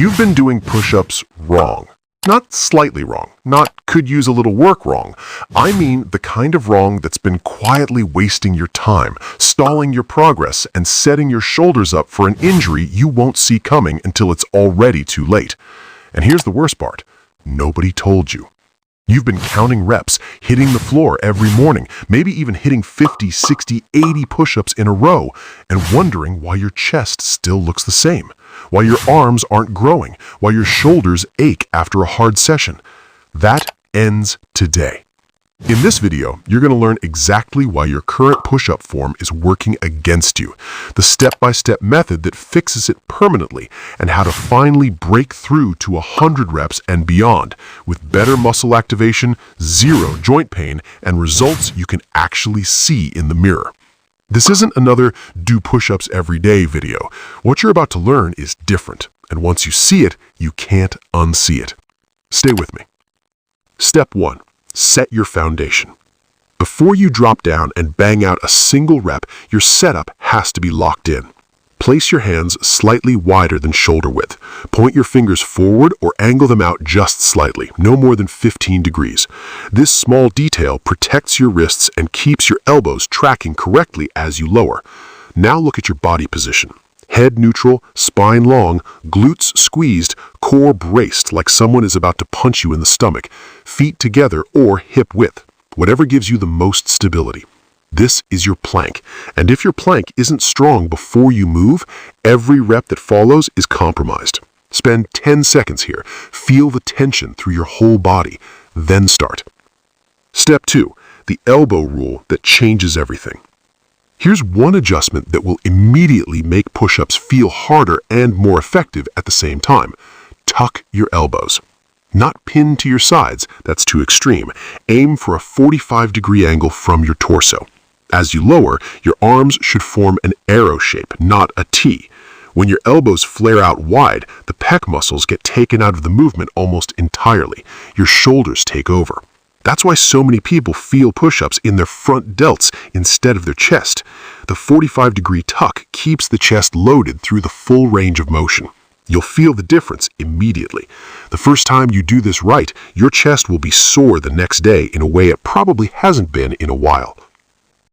You've been doing push-ups wrong. Not slightly wrong, not could use a little work wrong. I mean the kind of wrong that's been quietly wasting your time, stalling your progress, and setting your shoulders up for an injury you won't see coming until it's already too late. And here's the worst part. Nobody told you. You've been counting reps, hitting the floor every morning, maybe even hitting 50, 60, 80 push-ups in a row, and wondering why your chest still looks the same, why your arms aren't growing, why your shoulders ache after a hard session. That ends today. In this video, you're going to learn exactly why your current push-up form is working against you, the step-by-step method that fixes it permanently, and how to finally break through to 100 reps and beyond with better muscle activation, zero joint pain, and results you can actually see in the mirror. This isn't another do push-ups every day video. What you're about to learn is different, and once you see it, you can't unsee it. Stay with me. Step 1. Set your foundation. Before you drop down and bang out a single rep, your setup has to be locked in. Place your hands slightly wider than shoulder width. Point your fingers forward or angle them out just slightly, no more than 15 degrees. This small detail protects your wrists and keeps your elbows tracking correctly as you lower. Now look at your body position. Head neutral, spine long, glutes squeezed, core braced like someone is about to punch you in the stomach, feet together or hip width, whatever gives you the most stability. This is your plank, and if your plank isn't strong before you move, every rep that follows is compromised. Spend 10 seconds here, feel the tension through your whole body, then start. Step 2, the elbow rule that changes everything. Here's one adjustment that will immediately make push-ups feel harder and more effective at the same time. Tuck your elbows. Not pinned to your sides, that's too extreme. Aim for a 45-degree angle from your torso. As you lower, your arms should form an arrow shape, not a T. When your elbows flare out wide, the pec muscles get taken out of the movement almost entirely. Your shoulders take over. That's why so many people feel push-ups in their front delts instead of their chest. The 45-degree tuck keeps the chest loaded through the full range of motion. You'll feel the difference immediately. The first time you do this right, your chest will be sore the next day in a way it probably hasn't been in a while.